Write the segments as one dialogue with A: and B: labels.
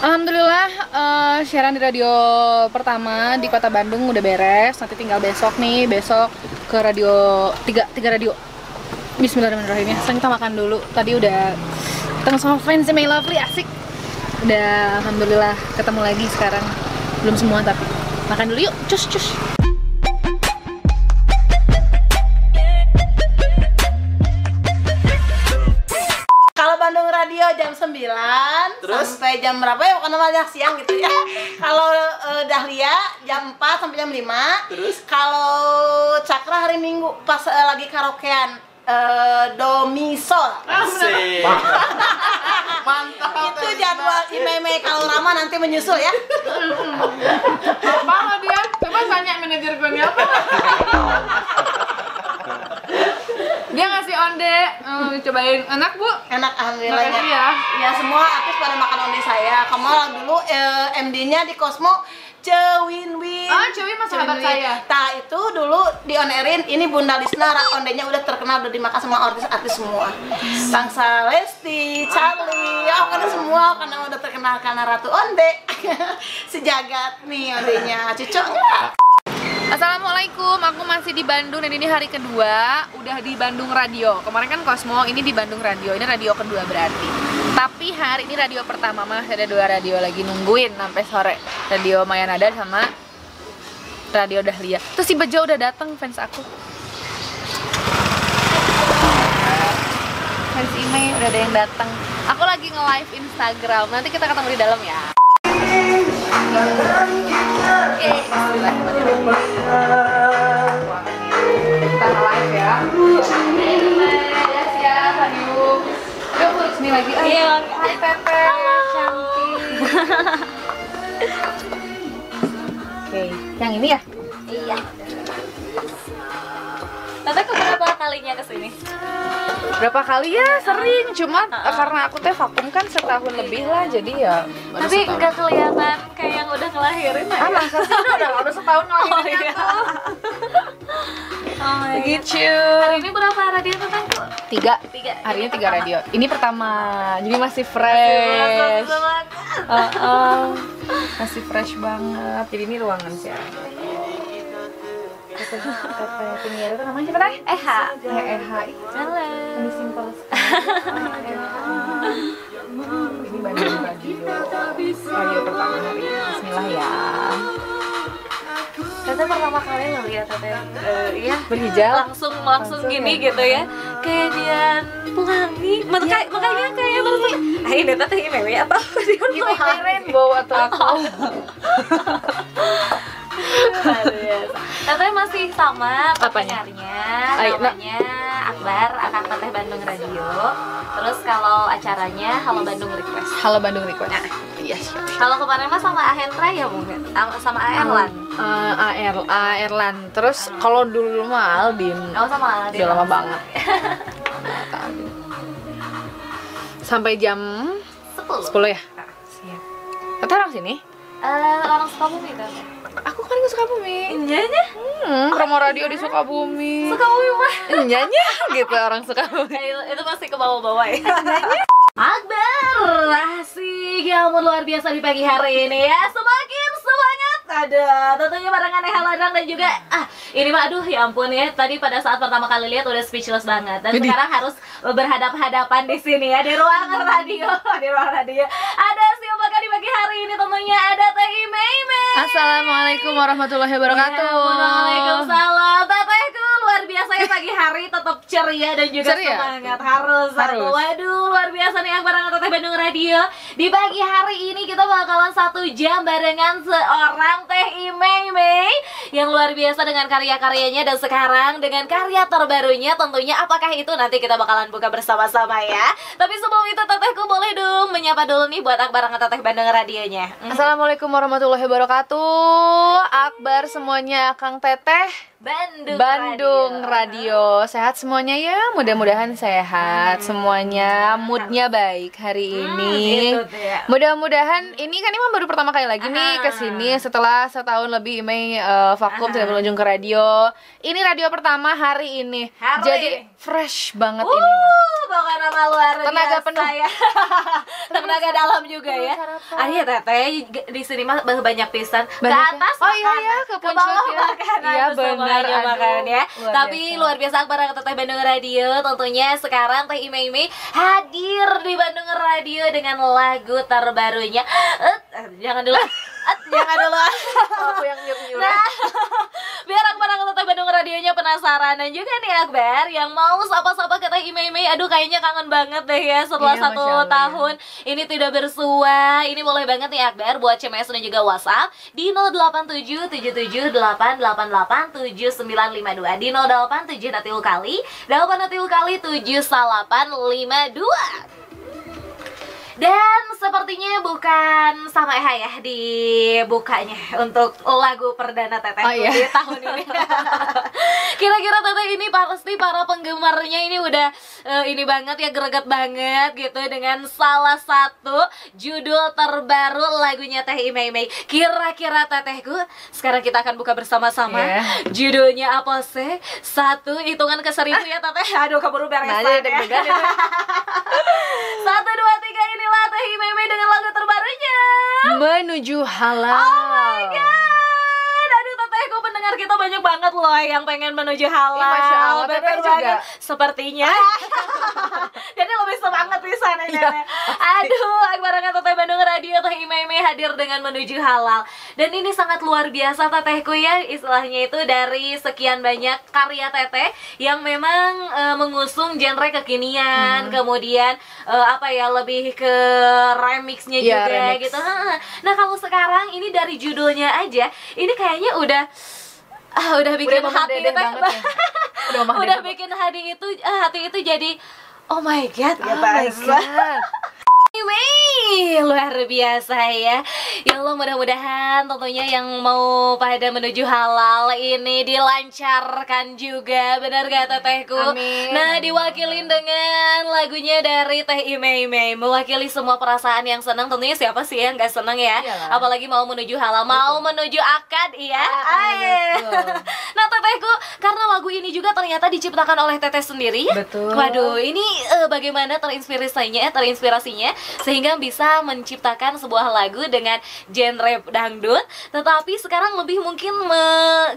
A: Alhamdulillah, siaran di radio pertama di Kota Bandung udah beres. Nanti tinggal besok ke radio tiga radio. Bismillahirrahmanirrahim ya. Sekarang kita makan dulu. Tadi udah ketemu sama fans My Lovely, asik. Udah alhamdulillah ketemu lagi sekarang. Belum semua tapi makan dulu yuk. Cus cus.
B: Kalau Bandung Radio jam 9
C: Terus?
B: sampai jam berapa ya? Bukan namanya siang gitu ya. Kalau Dahlia jam 4 sampai jam 5.
C: Terus?
B: Kalau Cakra hari Minggu pas lagi karaokean Domisol.
C: Asik. Mantap.
B: Itu jadwal Imei kalau Rama nanti menyusul ya.
A: Apa dia? Coba tanya manajer gue nih apa? Dia ngasih onde, cobain enak bu?
B: Enak alhamdulillah
A: Makasih
B: ya.
A: ya.
B: Ya semua artis pada makan onde saya. Kamu dulu MD-nya di Cosmo Cewinwin.
A: Ah, Cewi mas sahabat saya.
B: Nah itu dulu di on airin, ini Bunda Lisna, ondenya udah terkenal, udah dimakan sama artis-artis semua. Bangsa Lesti, Charlie, ya karena semua karena udah terkenal karena Ratu Onde. Sejagat nih ondenya, cocok nggak?
A: Assalamualaikum, aku masih di Bandung dan ini hari kedua udah di Bandung Radio. Kemarin kan Cosmo, ini di Bandung Radio, ini radio kedua berarti. Tapi hari ini radio pertama, masih ada 2 radio lagi nungguin sampai sore. Radio Mayanada sama Radio Dahlia. Terus si Bejo udah datang, fans aku. Fans Imei udah ada yang datang. Aku lagi nge-live Instagram. Nanti kita ketemu di dalam ya. Oke, kita live ya. Ya siap, aduh. Yuk, urus nih lagi.
D: Iya.
A: Hai Pepe, cantik. Oke, yang ini ya?
D: Iya. Tante keberapa kalinya kesini?
A: Berapa kali ya? Sering, cuma karena aku teh vakum kan setahun lebih lah, jadi ya. baru
D: Tapi
A: setahun.
D: nggak kelihatan kayak yang udah ngelahirin ya?
A: Masa sih udah setahun
D: Oh
A: ngelahirin
D: iya.
A: aku.
D: Oh my God.
A: Begitu.
D: Hari ini berapa radio tentang?
A: 3.
D: Tiga.
A: Hari ini 3
D: pertama.
A: radio. Ini pertama, jadi masih fresh. Masih fresh banget. Jadi ini ruangan sih. Kata penyiar itu namanya siapa teh?
D: Eha.
A: Eha.
D: Halo.
A: Ini simpel sekali. Ini Bandung radio pertama hari ini. Bismillah ya.
D: Tante pertama kali ngeliat Tante iya
A: Berhijab.
D: langsung gini
A: ya.
D: gitu ya. Kayak Dian Pelangi. Makanya kayak langsung. Ini Tante Imewe apa?
A: Ini rainbow atau aku.
D: Tante masih sama
A: Apanya?
D: penyiarnya,
A: Ayo,
D: namanya Akbar, Akang Teteh Bandung Radio. Terus kalau acaranya Halo Bandung Request.
A: Halo Bandung Request. Iya, siap.
D: Kalau kemarin mah sama Ahendra ya mungkin, sama Aerlan.
A: Airlan. Terus kalau dulu mah Aldin.
D: Oh sama Aladin.
A: Udah lama banget. Sampai jam 10
D: 10.
A: ya? Siap. Tante orang sini?
D: Orang Sukabumi kan?
A: Aku kan ke Sukabumi.
D: Nyanya?
A: Promo radio di Sukabumi.
D: Sukabumi mah.
A: Nyanya gitu orang Sukabumi.
D: Itu pasti ke bawah-bawah ya. Akbar, asik ya ampun luar biasa di pagi hari ini ya. Semakin semangat. Ada tentunya barengan Eha Ladang dan juga ini mah aduh ya ampun ya. Tadi pada saat pertama kali lihat udah speechless banget dan
A: Jadi.
D: sekarang harus berhadap-hadapan di sini ya di ruangan radio. Di ruang radio. Ada siapa di pagi hari ini tentunya ada Teh Imei.
A: Assalamualaikum warahmatullahi wabarakatuh.
D: Waalaikumsalam. Tetehku luar biasa ya pagi hari tetap ceria dan juga
A: Ceria?
D: semangat harus. Waduh luar biasa nih Akbar Teteh Bandung Radio. Di pagi hari ini kita bakalan 1 jam barengan seorang Teh Imei yang luar biasa dengan karya-karyanya dan sekarang dengan karya terbarunya tentunya apakah itu nanti kita bakalan buka bersama-sama ya. Tapi sebelum itu Tetehku boleh dong menyapa dulu nih buat Akbar Teteh Bandung Radionya.
A: Assalamualaikum warahmatullahi wabarakatuh. Akbar semuanya, Kang Teteh. Bandung Radio. Sehat semuanya ya, mudah-mudahan sehat semuanya, moodnya baik hari ini.
D: Itu
A: Mudah-mudahan ini kan Imam baru pertama kali lagi nih kesini setelah setahun lebih Imei vakum tidak berkunjung ke radio. Ini radio pertama hari ini. Jadi fresh banget ini.
D: Bukan nama luar
A: Tenaga
D: biasa
A: penuh.
D: ya. Tenaga dalam juga ya. Iya teteh di sini mah banyak pisan. Ke atas
A: Oh iya
D: makanan,
A: ya, ke
D: ke bawah
A: puncak ya.
D: makanan,
A: Iya
D: terus
A: benar,
D: semuanya makan ya.
A: luar
D: Tapi
A: biasa.
D: luar biasa Akbar Teteh Bandung Radio. Tentunya sekarang Teh Imei hadir di Bandung Radio dengan lagu terbarunya. Jangan dulu. Jangan dulu.
A: Aku yang nyuruh-nyuruh.
D: Nah, biar Akbar Teteh Bandung Radionya penasaran. Dan juga nih Akbar yang mau sapa-sapa ke Teh Imei. Aduh kayaknya kangen banget deh ya setelah
A: Iya,
D: 1
A: Masya Allah,
D: tahun ini tidak bersua. Ini boleh banget nih Akbar buat CMS dan juga WhatsApp di 08777888952 di 087 natil kali 8 natil kali 7852. Dan sepertinya bukan sama Eha ya dibukanya untuk lagu perdana Teteh di tahun ini. Kira-kira Teteh ini pasti para penggemarnya ini udah ini banget ya, greget banget gitu dengan salah satu judul terbaru lagunya Teh Imei. Kira-kira Tetehku sekarang kita akan buka bersama-sama. Judulnya apa sih? 1 hitungan ke 1000 ya Teteh. Aduh keburu beresan ya. 1, 2, 3 inilah Teh Imei dengan lagu terbarunya
A: Menuju Halal.
D: Oh my god. Aduh Tetehku pendengar kita banyak banget loh yang pengen menuju halal.
A: Masya Allah,
D: bener
A: Teteh
D: banget.
A: juga.
D: Sepertinya jadi lebih semangat di sana ya. Aduh, Akbar Teteh Bandung Radio Teh Imei hadir dengan menuju halal. Dan ini sangat luar biasa Tetehku ya, istilahnya itu dari sekian banyak karya Teteh yang memang mengusung genre kekinian, kemudian apa ya, lebih ke remixnya
A: Iya,
D: juga
A: remix.
D: gitu. Nah, kalau sekarang ini dari judulnya aja, ini kayaknya udah bikin
A: Udah
D: hati
A: memendedeh
D: Teteh
A: banget ya. Udah memendedeh
D: udah
A: banget.
D: bikin hati itu jadi oh my god
A: Oh my God.
D: Anyway, luar biasa ya. Ya Allah, mudah-mudahan tentunya yang mau pada menuju halal ini dilancarkan juga. Benar gak Tetehku?
A: Amin.
D: Nah, diwakilin dengan lagunya dari Teh Imei. Mewakili semua perasaan yang senang. Tentunya siapa sih yang gak senang ya?
A: Iyalah.
D: Apalagi mau menuju halal, mau menuju akad ya.
A: betul.
D: Nah Tetehku, karena lagu ini juga ternyata diciptakan oleh Teteh sendiri ya.
A: Betul.
D: Waduh, ini bagaimana terinspirasinya sehingga bisa menciptakan sebuah lagu dengan genre dangdut, tetapi sekarang lebih mungkin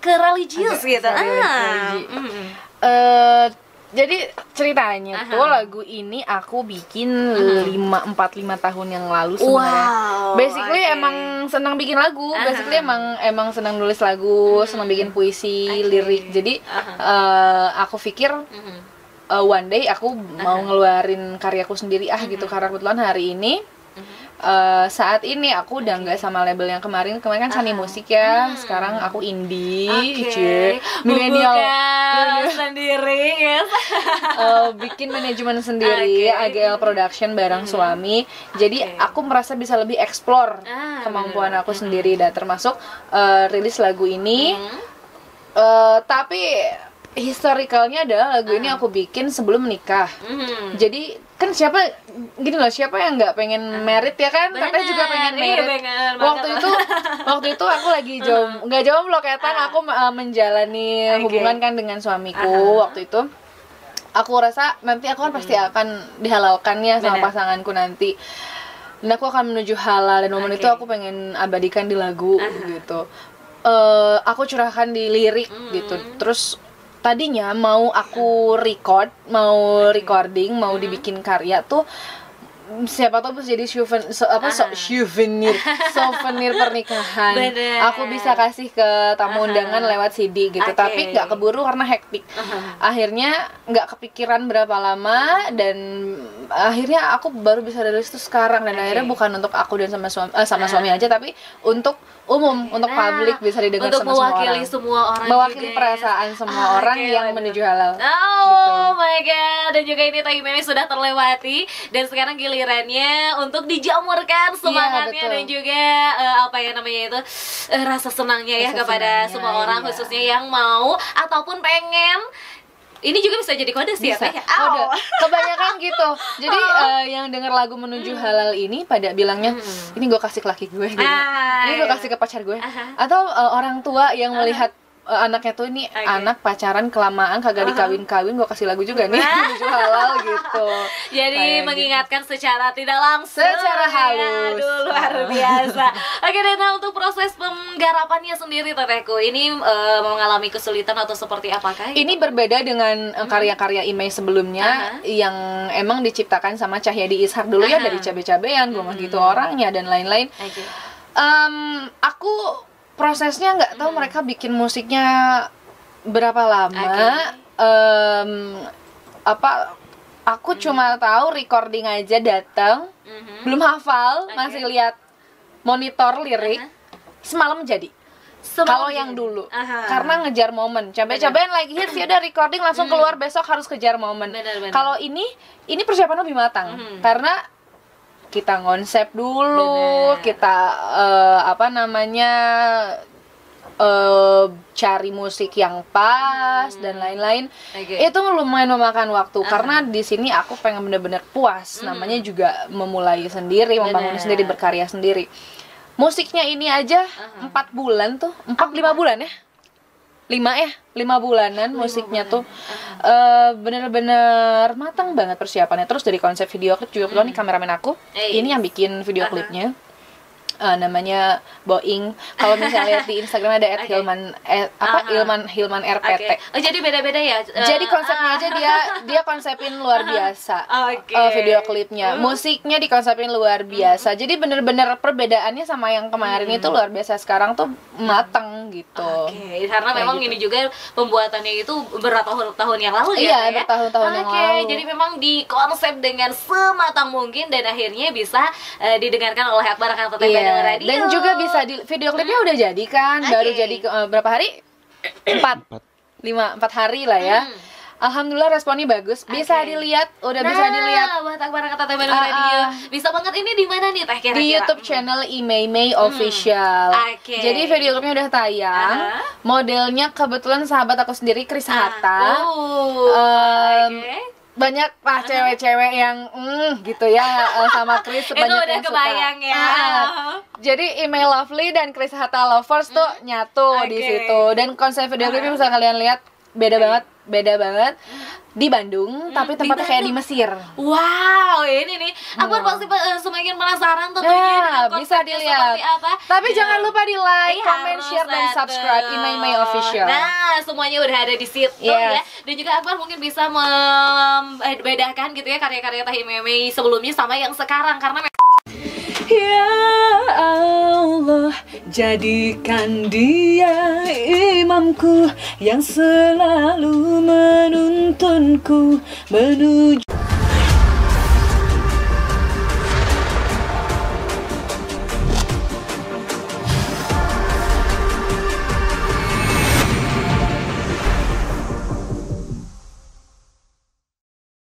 D: ke religius gitu.
A: religi. Jadi ceritanya tuh lagu ini aku bikin 5 tahun yang lalu sebenarnya.
D: Wow,
A: Basically
D: oke.
A: emang senang bikin lagu. Basically emang senang nulis lagu, senang bikin puisi, lirik. Jadi aku pikir one day aku mau ngeluarin karyaku sendiri gitu, karena kebetulan hari ini saat ini aku udah nggak sama label yang kemarin kan Sani Musik ya, sekarang aku indie, milenial,
D: Membuka sendiri ya.
A: bikin manajemen sendiri, AGL Production bareng suami. Jadi aku merasa bisa lebih explore kemampuan aku sendiri, dan termasuk rilis lagu ini. Tapi historicalnya adalah lagu ini aku bikin sebelum menikah. Jadi kan siapa yang nggak pengen merit ya kan? Teteh juga pengen
D: Iya,
A: merit.
D: bener
A: Waktu itu aku lagi nggak jomblo kayak aku menjalani hubungan kan dengan suamiku. Waktu itu aku rasa nanti aku kan pasti akan dihalalkan ya sama pasanganku nanti. Dan aku akan menuju halal, dan momen itu aku pengen abadikan di lagu gitu. Aku curahkan di lirik gitu. Terus tadinya mau aku recording, mau dibikin karya tuh siapa tahu bisa jadi souvenir pernikahan.
D: Bener.
A: Aku bisa kasih ke tamu undangan lewat CD gitu. Tapi nggak keburu karena hektik. Akhirnya nggak kepikiran berapa lama, dan akhirnya aku baru bisa rilis itu sekarang. Dan akhirnya bukan untuk aku dan sama suami aja, tapi untuk umum, untuk publik, bisa didengar
D: untuk
A: sama semua
D: mewakili
A: orang.
D: semua orang
A: Mewakili
D: juga,
A: perasaan semua orang yang menuju halal.
D: Oh my god. Dan juga ini Teh Imei sudah terlewati, dan sekarang gilirannya untuk dijamurkan semangatnya
A: betul.
D: dan juga apa ya namanya itu rasa senangnya ya
A: Rasa
D: kepada
A: senangnya,
D: semua orang,
A: iya.
D: khususnya yang mau ataupun pengen Ini juga bisa jadi kode sih ya
A: Bisa.
D: Teh?
A: Kode.
D: Au.
A: Kebanyakan gitu. Jadi yang denger lagu menuju halal ini pada bilangnya ini gue kasih ke laki gue gitu. Ini gue
D: iya.
A: kasih ke pacar gue.
D: Aha.
A: Atau orang tua yang melihat anaknya tuh ini
D: Oke.
A: anak pacaran kelamaan kagak dikawin-kawin, gue kasih lagu juga nih menuju halal gitu.
D: Jadi
A: Kayak
D: mengingatkan secara tidak langsung,
A: Secara halus.
D: Aduh, luar biasa. Oke deh, nah untuk proses penggarapannya sendiri Tetehku, ini mengalami kesulitan atau seperti apakah?
A: Ini berbeda dengan karya-karya Imei sebelumnya yang emang diciptakan sama Cahyadi Ishak dulu ya, dari cabe-cabean, gue mah gitu orangnya dan lain-lain.
D: Oke.
A: Aku prosesnya nggak tahu mereka bikin musiknya berapa lama. Aku cuma tahu recording aja datang, belum hafal, masih lihat monitor lirik, semalam jadi. Kalau yang dulu, karena ngejar momen, cabai-cabean lagi hits ya udah recording langsung keluar, besok harus kejar momen.
D: Benar-benar.
A: Kalau ini persiapan lebih matang, karena kita konsep dulu,
D: Benar.
A: kita cari musik yang pas dan lain-lain.
D: Oke.
A: Itu lumayan memakan waktu karena di sini aku pengen bener-bener puas. Namanya juga memulai sendiri, membangun
D: Benar.
A: sendiri, berkarya sendiri. Musiknya ini aja 4 bulan tuh, 4-5 bulan ya. 5 bulanan musiknya tuh bener-bener matang banget persiapannya. Terus dari konsep video klip juga kebetulan nih kameramen aku ini yang bikin video klipnya. Namanya Boing. Kalau misalnya lihat di Instagram ada @hilman Hilman RPT.
D: Oke. Oh, jadi beda-beda ya?
A: Jadi konsepnya aja dia konsepin luar biasa.
D: Oke.
A: Video klipnya, musiknya dikonsepin luar biasa. Jadi bener-bener perbedaannya sama yang kemarin itu luar biasa. Sekarang tuh mateng gitu.
D: Oke, karena
A: Kayak
D: memang
A: gitu.
D: ini juga pembuatannya itu bertahun-tahun yang lalu ya?
A: Iya,
D: Teh, ya?
A: bertahun-tahun yang
D: Oke,
A: lalu.
D: jadi memang dikonsep dengan sematang mungkin dan akhirnya bisa didengarkan oleh Akbar Kang Teteh
A: Iya,
D: Bandung Radio.
A: dan juga bisa di video klipnya udah jadi kan, baru
D: Oke.
A: jadi berapa hari? 4 hari lah ya. Alhamdulillah responnya bagus, bisa
D: Oke.
A: dilihat, udah bisa dilihat
D: buat Akbar Kang Teteh Bandung Radio. Bisa banget ini di mana nih Teh kira-kira?
A: di YouTube channel Imei Official.
D: Oke.
A: Jadi video klipnya udah tayang. Modelnya kebetulan sahabat aku sendiri, Chris Hatta.
D: Oke.
A: Banyak lah cewek-cewek yang gitu ya sama Chris,
D: Itu
A: banyak
D: udah
A: yang
D: kebayang
A: suka.
D: ya.
A: Jadi Imei Lovely dan Chris Hatta Lovers tuh nyatu di
D: Oke.
A: situ. Dan konsep video klipnya bisa kalian lihat beda banget di Bandung, tapi tempatnya kayak di Mesir.
D: Wow, ini nih, aku pasti semakin penasaran tentunya dengan
A: bisa
D: konsepnya
A: dilihat.
D: seperti apa.
A: Tapi
D: Ya.
A: jangan lupa di like, comment,
D: Harus
A: share, dan
D: satu.
A: subscribe Imei Official.
D: Nah, semuanya udah ada di situ
A: Yes.
D: ya. Dan juga Akbar mungkin bisa membedakan gitu ya karya-karya Teh Imei sebelumnya sama yang sekarang karena
E: Ya Allah, jadikan dia imamku yang selalu menuntunku menuju